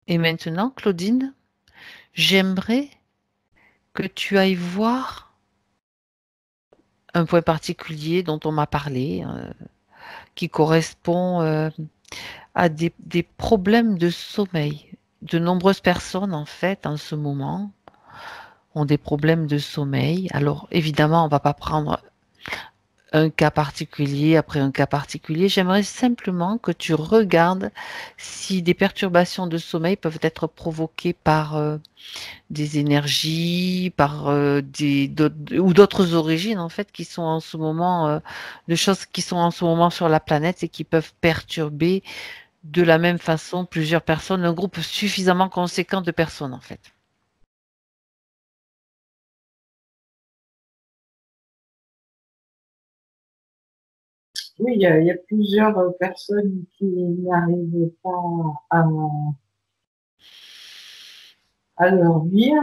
Et maintenant, Claudine, j'aimerais que tu ailles voir un point particulier dont on m'a parlé, qui correspond à des problèmes de sommeil. De nombreuses personnes, en fait, en ce moment, ont des problèmes de sommeil. Alors, évidemment, on ne va pas prendre un cas particulier après un cas particulier. J'aimerais simplement que tu regardes si des perturbations de sommeil peuvent être provoquées par des énergies, par ou d'autres origines en fait qui sont en ce moment de choses qui sont en ce moment sur la planète et qui peuvent perturber de la même façon plusieurs personnes, un groupe suffisamment conséquent de personnes en fait. Oui, il y a plusieurs personnes qui n'arrivent pas à, à dormir.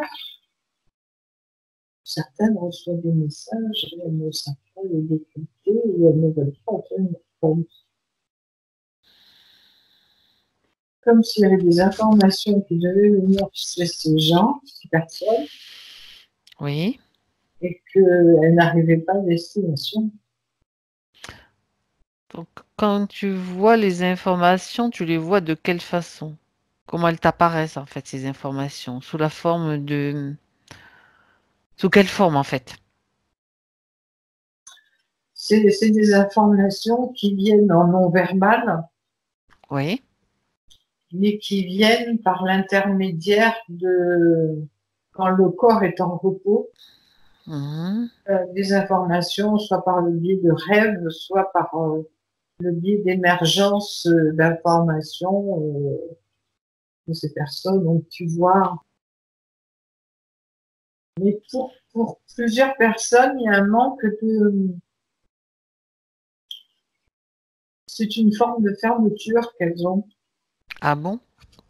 Certaines reçoivent des messages, et elles ne savent pas les décrypter et elles ne veulent pas entendre une réponse. Comme s'il y avait des informations qui devaient venir chez ces gens, ces personnes, Oui. et qu'elles n'arrivaient pas à destination. Donc quand tu vois les informations, tu les vois de quelle façon? Comment elles t'apparaissent en fait ces informations? Sous la forme de sous quelle forme en fait? C'est des informations qui viennent en non-verbal, Oui. mais qui viennent par l'intermédiaire de quand le corps est en repos, Mhm. des informations, soit par le biais de rêves, soit par le biais d'émergence d'informations que ces personnes ont pu voir. Mais pour plusieurs personnes, il y a un manque de... C'est une forme de fermeture qu'elles ont. Ah bon?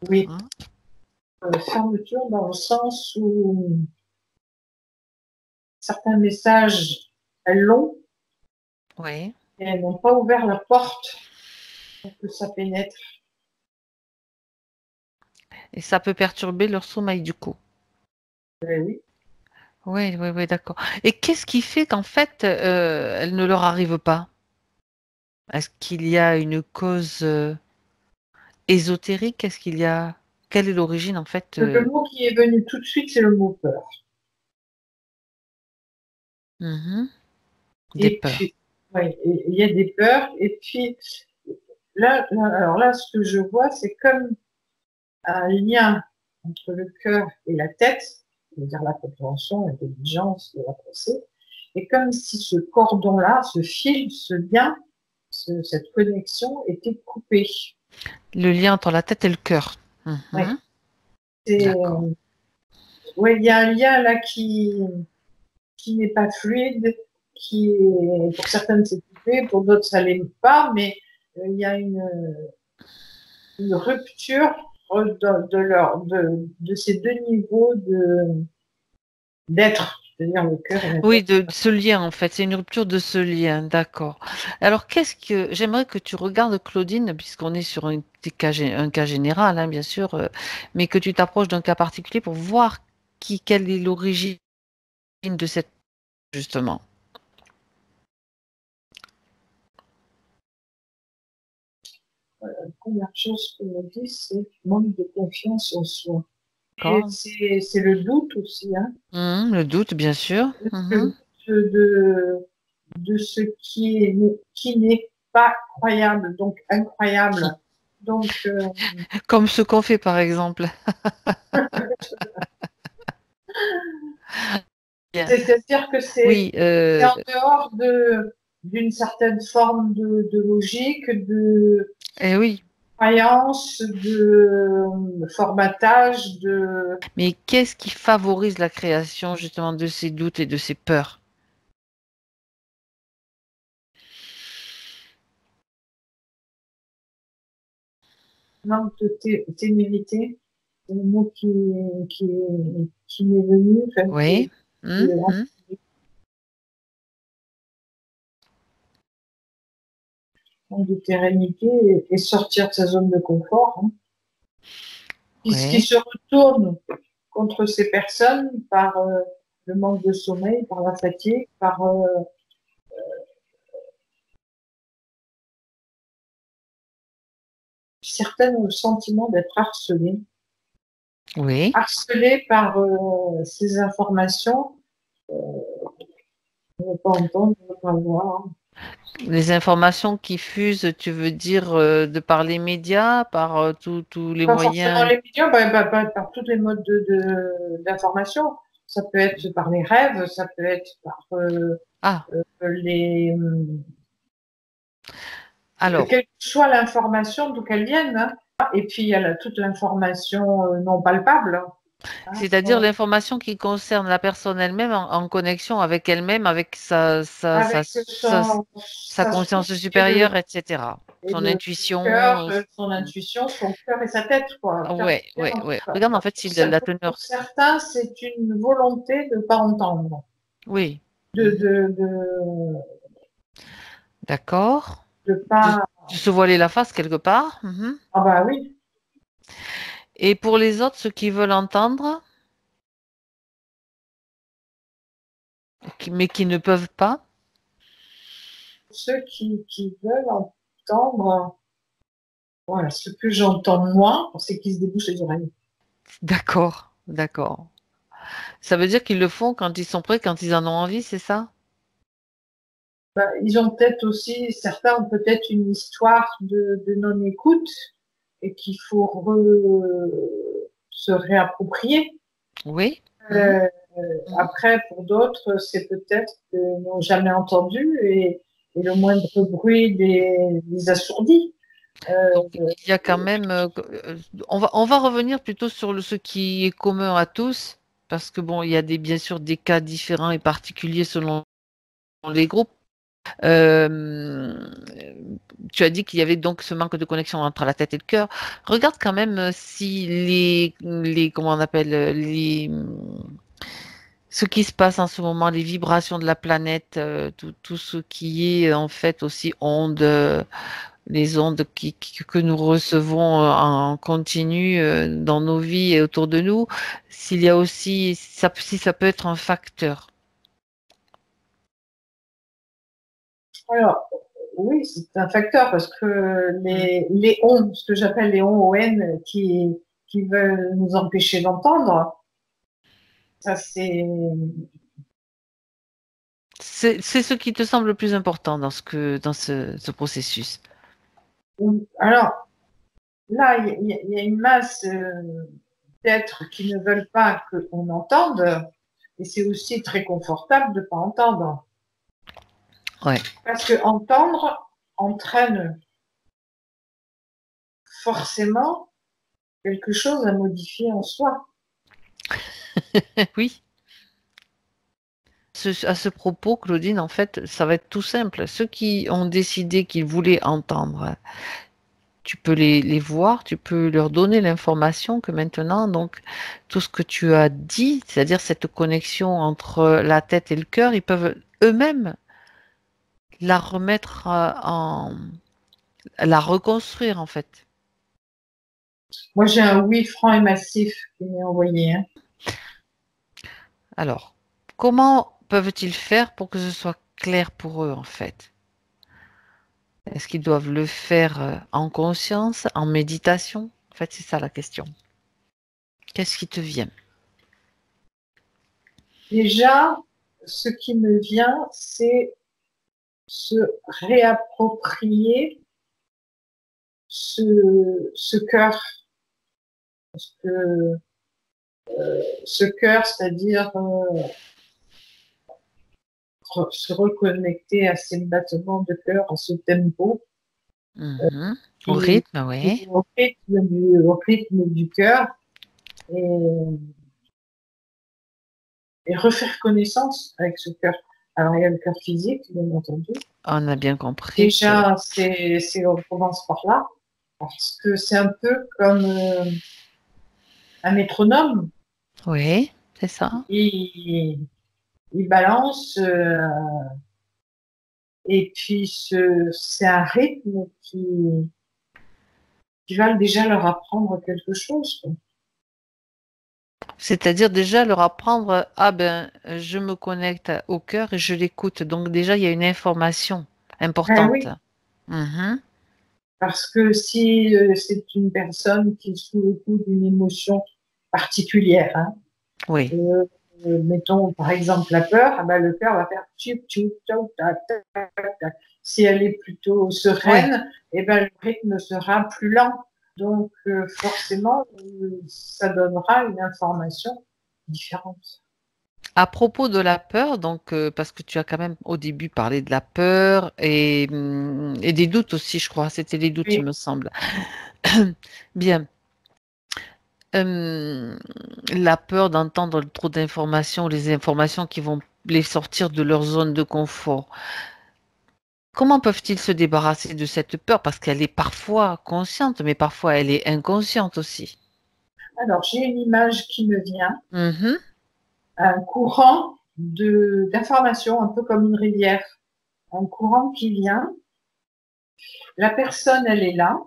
Oui, Hein. fermeture dans le sens où certains messages, elles l'ont, Oui. et elles n'ont pas ouvert la porte pour que ça pénètre. Et ça peut perturber leur sommeil du coup. Oui. Oui, oui, oui, d'accord. Et qu'est-ce qui fait qu'en fait, elle ne leur arrive pas? Est-ce qu'il y a une cause ésotérique? Est-ce qu'il y a... Quelle est l'origine en fait Le mot qui est venu tout de suite, c'est le mot peur. mhm, des Et peurs? puis, ouais, il y a des peurs. Et puis, alors là, ce que je vois, c'est comme un lien entre le cœur et la tête, c'est-à-dire la compréhension, l'intelligence de la pensée, et comme si ce cordon-là, ce fil, ce lien, cette connexion était coupée. Le lien entre la tête et le cœur. Ouais, Mhm, c'est, d'accord. ouais, il y a un lien là qui n'est pas fluide, qui est, pour certaines c'est coupé, pour d'autres ça l'est pas, mais il y a une rupture de ces deux niveaux d'être, c'est-à-dire le cœur et la Oui, tête. de ce lien en fait, c'est une rupture de ce lien, d'accord. Alors qu'est-ce que j'aimerais que tu regardes Claudine, puisqu'on est sur un cas général, hein, bien sûr, mais que tu t'approches d'un cas particulier pour voir quelle est l'origine de cette justement. La première chose qu'on me dit, c'est manque de confiance en soi. Et D'accord. c'est le doute aussi, hein, Le doute, bien sûr. le Mhm. doute de ce qui n'est pas croyable, donc incroyable. Donc, Comme ce qu'on fait par exemple. Bien. c'est-à-dire que Oui, c'est en dehors d'une certaine forme de logique, de oui. croyance, de formatage, de Mais qu'est-ce qui favorise la création justement de ces doutes et de ces peurs? manque de témérité. C'est le mot qui m'est venu, enfin, Oui. qui est Mhm. manque de sérénité et sortir de sa zone de confort. Hein. qui se retourne contre ces personnes par le manque de sommeil, par la fatigue, par certains ont le sentiment d'être harcelés. Oui. Harcelés par ces informations. On ne veut pas entendre, on ne veut pas voir. Les informations qui fusent, tu veux dire de par les médias, par tous les Pas forcément moyens? les médias, par tous les modes d'information. Ça peut être par les rêves, ça peut être par Ah, les... alors, quelle que soit l'information, d'où qu'elle vienne. Hein. Et puis, il y a toute l'information non palpable. Hein. c'est-à-dire l'information qui concerne la personne elle-même en connexion avec elle-même, avec Avec sa sa conscience source supérieure, etc. et Son le cœur, intuition. son intuition, son cœur et sa tête, quoi. Cœur Ouais, et ouais, cœur. ouais. Regarde en fait si la teneur. Pour certains, c'est une volonté de ne pas entendre. Oui. De, Mhm. de, de, D'accord. de De, pas. de se voiler la face quelque part. Mhm. Ah bah oui, Et pour les autres, ceux qui veulent entendre, mais qui ne peuvent pas. ceux qui veulent entendre, voilà, ce que j'entends moi, c'est qu'ils se débouchent les oreilles. D'accord, d'accord. Ça veut dire qu'ils le font quand ils sont prêts, quand ils en ont envie, c'est ça? Bah, ils ont peut-être aussi, certains ont peut-être une histoire de non-écoute et qu'il faut se réapproprier. Oui. Mhm. Euh, Mhm. Après, pour d'autres, c'est peut-être qu'ils n'ont jamais entendu et le moindre bruit les assourdit. Donc, Euh, il y a quand même. On va revenir plutôt sur ce qui est commun à tous, parce que bon, il y a bien sûr des cas différents et particuliers selon les groupes. Euh, Tu as dit qu'il y avait donc ce manque de connexion entre la tête et le cœur. Regarde quand même si comment on appelle, ce qui se passe en ce moment, les vibrations de la planète, tout ce qui est en fait aussi ondes, les ondes que nous recevons en continu dans nos vies et autour de nous, s'il y a aussi, si ça peut être un facteur. alors, oui, c'est un facteur parce que Mm. les ondes, ce que j'appelle les ON qui veulent nous empêcher d'entendre, ça c'est. C'est ce qui te semble le plus important dans ce processus. Alors, là, il y a une masse d'êtres qui ne veulent pas qu'on entende et c'est aussi très confortable de ne pas entendre. Ouais. Parce que entendre entraîne forcément quelque chose à modifier en soi. Oui. À ce propos, Claudine, en fait, ça va être tout simple. Ceux qui ont décidé qu'ils voulaient entendre, tu peux les voir, tu peux leur donner l'information que maintenant, donc, tout ce que tu as dit, c'est-à-dire cette connexion entre la tête et le cœur, ils peuvent eux-mêmes la remettre la reconstruire, en fait. Moi, j'ai un oui franc et massif qui m'est envoyé. Hein. Alors, comment peuvent-ils faire pour que ce soit clair pour eux, en fait? Est-ce qu'ils doivent le faire en conscience, en méditation? En fait, c'est ça la question. Qu'est-ce qui te vient? Déjà, ce qui me vient, c'est se réapproprier ce cœur. Parce que ce cœur, c'est-à-dire se reconnecter à ces battements de cœur, à ce tempo, Mhm. Au qui, rythme, oui. au rythme du cœur et, et refaire connaissance avec ce cœur. Alors, il y a le cœur physique, bien entendu. On a bien compris que Déjà, on commence par là, parce que c'est un peu comme un métronome. oui, c'est ça. Il, il balance, et puis c'est un rythme qui va déjà leur apprendre quelque chose. Quoi. C'est-à-dire déjà leur apprendre, ah ben, je me connecte au cœur et je l'écoute. Donc déjà, il y a une information Ben importante. oui, Mhm. parce que si c'est une personne qui est sous le coup d'une émotion particulière, hein, Oui, euh, mettons par exemple la peur, ah ben, le cœur va faire tchoup tchoup tchoup tac tac tac tac. Si elle est plutôt oui. sereine, eh ben, le rythme sera plus lent. Donc forcément, ça donnera une information différente. À propos de la peur, donc parce que tu as quand même au début parlé de la peur et des doutes aussi, je crois. C'était les doutes, il Oui. me semble. Bien. Euh, la peur d'entendre trop d'informations, les informations qui vont les sortir de leur zone de confort. Comment peuvent-ils se débarrasser de cette peur? Parce qu'elle est parfois consciente, mais parfois elle est inconsciente aussi. Alors j'ai une image qui me vient, Mhm. un courant de d'informations, un peu comme une rivière, un courant qui vient. La personne, elle est là,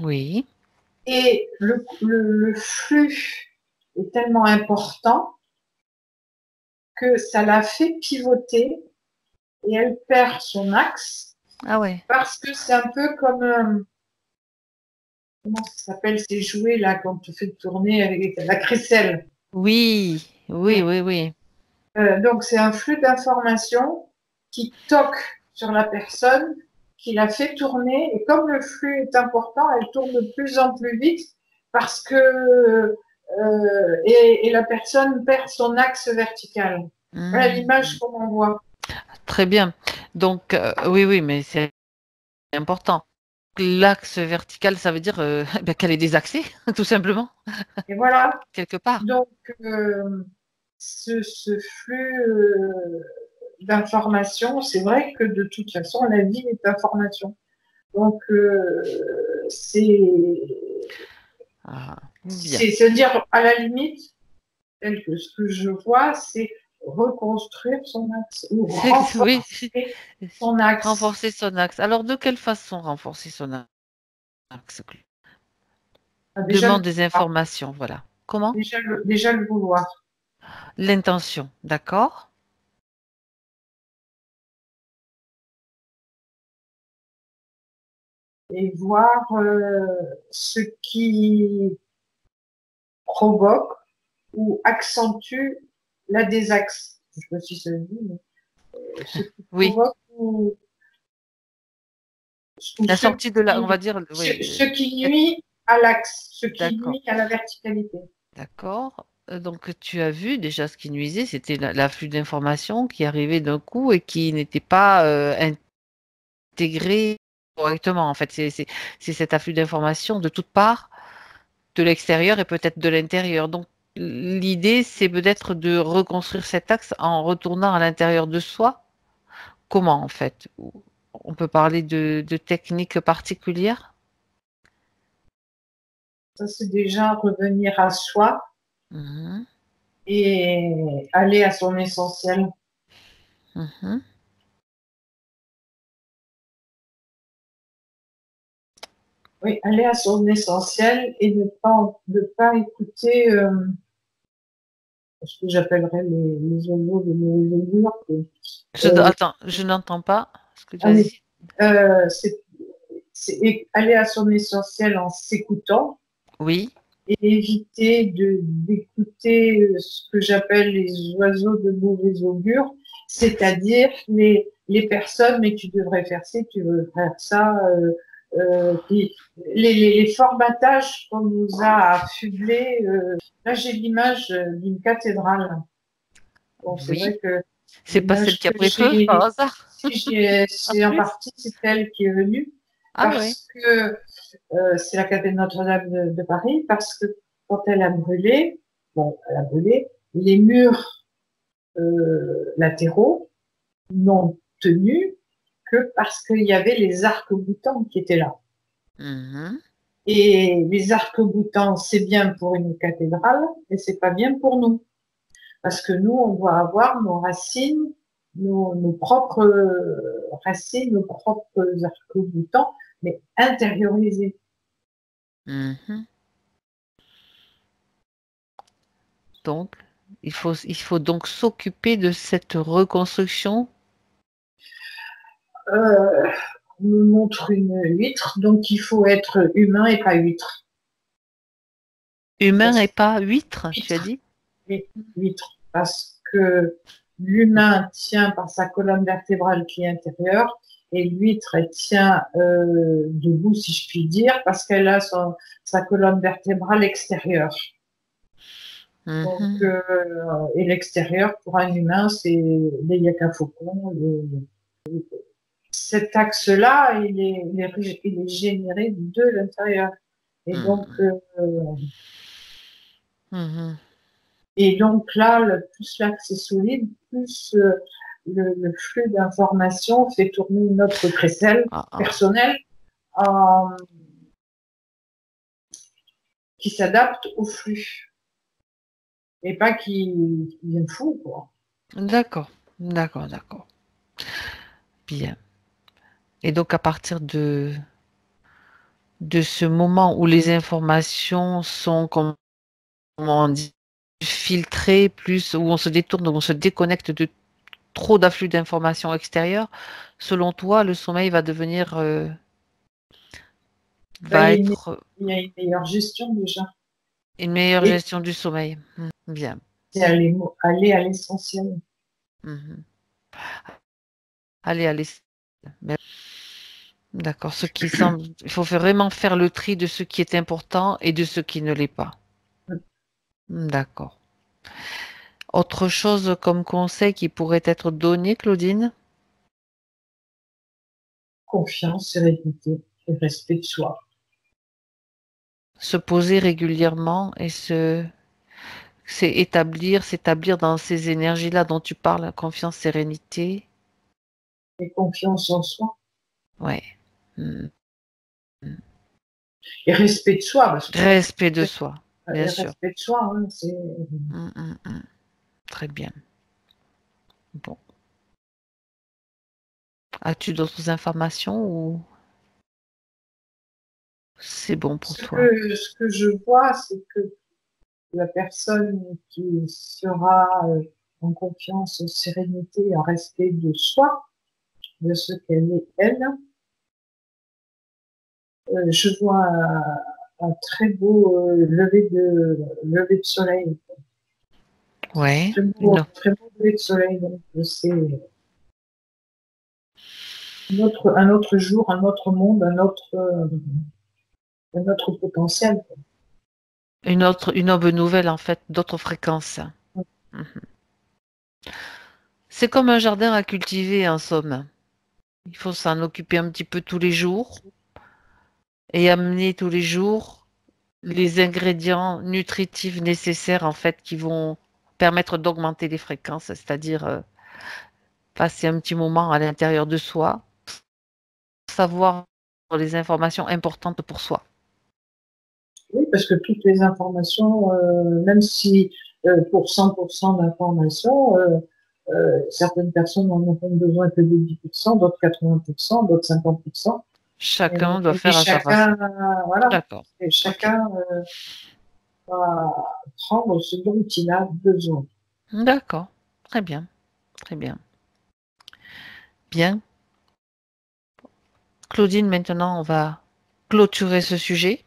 Oui. et le flux est tellement important que ça la fait pivoter et elle perd son axe Ah ouais. parce que c'est un peu comme comment ça s'appelle ces jouets là quand tu fais tourner avec la crécelle. Oui, oui, Oui. oui, oui. Donc c'est un flux d'informations qui toque sur la personne, qui la fait tourner et comme le flux est important, elle tourne de plus en plus vite parce que et la personne perd son axe vertical. Voilà l'image Hmm. qu'on envoie. Très bien. Donc, oui, oui, mais c'est important. L'axe vertical, ça veut dire ben, qu'elle est désaxée, tout simplement, Et voilà. quelque part. Donc, ce flux d'informations, c'est vrai que de toute façon, la vie est information. Donc, Ah, bien. c'est-à-dire, à la limite, tel que ce que je vois, c'est reconstruire son axe ou Oui, renforcer son axe. renforcer son axe. Alors, de quelle façon renforcer son axe? Déjà le Demande des vouloir. informations, voilà. Comment? Déjà le vouloir. L'intention, d'accord? Et voir ce qui provoque ou accentue la désaxe. Je sais pas si ça se dit, mais ce qui Oui. provoque ou La sortie de la, on va dire, oui, ce qui nuit à l'axe, ce qui d'accord. nuit à la verticalité. D'accord. Donc, tu as vu déjà ce qui nuisait, c'était l'afflux d'informations qui arrivait d'un coup et qui n'était pas intégré correctement. En fait, c'est cet afflux d'informations de toutes parts, de l'extérieur et peut-être de l'intérieur. Donc, l'idée, c'est peut-être de reconstruire cet axe en retournant à l'intérieur de soi. Comment, en fait? On peut parler de techniques particulières? Ça, c'est déjà revenir à soi Mhm, et aller à son essentiel. mhm. Oui, aller à son essentiel et ne pas écouter ce que j'appellerais les oiseaux de nos Attends, je n'entends pas ce que tu ah as oui, dit. c'est aller à son essentiel en s'écoutant Oui. et éviter d'écouter ce que j'appelle les oiseaux de mauvais augure, c'est-à-dire les personnes, mais tu devrais faire ci, tu veux faire ça, puis les formatages qu'on nous a affublés. Là, j'ai l'image d'une cathédrale. Bon, c'est Oui. vrai que C'est pas celle l'image qui a que pris feu par j'ai, hasard, si en c'est en plus. partie, c'est elle qui est venue, Ah ouais. parce que c'est la cathédrale Notre-Dame de Paris, parce que quand elle a brûlé, bon, elle a brûlé, les murs latéraux n'ont tenu que parce qu'il y avait les arcs-boutants qui étaient là. Mhm. Et les arcs-boutants, c'est bien pour une cathédrale, mais c'est pas bien pour nous. Parce que nous, on doit avoir nos racines, nos propres racines, nos propres arcs-boutants, mais intériorisés. Mhm. Donc, il faut donc s'occuper de cette reconstruction. On me montre une huître, donc il faut être humain et pas huître. Humain Parce et pas huître, tu as huître, dit? oui, huître, parce que l'humain tient par sa colonne vertébrale qui est intérieure et l'huître, elle tient debout, si je puis dire, parce qu'elle a sa colonne vertébrale extérieure. Donc, Mhm. et l'extérieur, pour un humain, c'est les yakafokons. Cet axe-là, il est généré de l'intérieur. Et donc, Mhm. Mhm. et donc là, plus l'axe est solide, plus le flux d'informations fait tourner notre crécelle Ah, ah. personnelle euh, qui s'adapte au flux et pas qui devient fou, quoi. D'accord, d'accord, d'accord. Bien. Et donc, à partir de ce moment où les informations sont, comment on dit, filtrées, plus où on se détourne, où on se déconnecte de trop d'afflux d'informations extérieures, selon toi, le sommeil va devenir, Ben, va être il y a une meilleure gestion déjà. une meilleure Et gestion du sommeil. Bien. c'est aller à l'essentiel. Mhm. Allez, allez. Mais- D'accord. Ce qui semble, il faut vraiment faire le tri de ce qui est important et de ce qui ne l'est pas. D'accord. Autre chose comme conseil qui pourrait être donné, Claudine? Confiance, sérénité et respect de soi. Se poser régulièrement et s'établir dans ces énergies-là dont tu parles, confiance, sérénité. Et confiance en soi. Ouais. Hmm. Et respect de soi, parce que Respect de soi, bien et sûr. respect de soi, hein, c'est Hmm. Très bien. Bon. As-tu d'autres informations ou c'est bon pour toi? ce que je vois, c'est que la personne qui sera en confiance, en sérénité, en respect de soi, de ce qu'elle est elle, je vois un très beau lever de soleil, Ouais. Non. très beau lever de soleil. Donc c'est un autre jour, un autre monde, un autre potentiel. Une aube nouvelle en fait, d'autres fréquences. Mhm. C'est comme un jardin à cultiver en somme. Il faut s'en occuper un petit peu tous les jours et amener tous les jours les ingrédients nutritifs nécessaires en fait qui vont permettre d'augmenter les fréquences, c'est-à-dire passer un petit moment à l'intérieur de soi, savoir les informations importantes pour soi. Oui, parce que toutes les informations, même si pour 100% d'informations, certaines personnes n'en ont besoin que de 10%, d'autres 80%, d'autres 50%. Chacun doit Et faire à sa façon. chacun, voilà, D'accord. et Ok. chacun va prendre ce dont il a besoin. D'accord. Très bien. Très bien. Bien. Claudine, maintenant, on va clôturer ce sujet.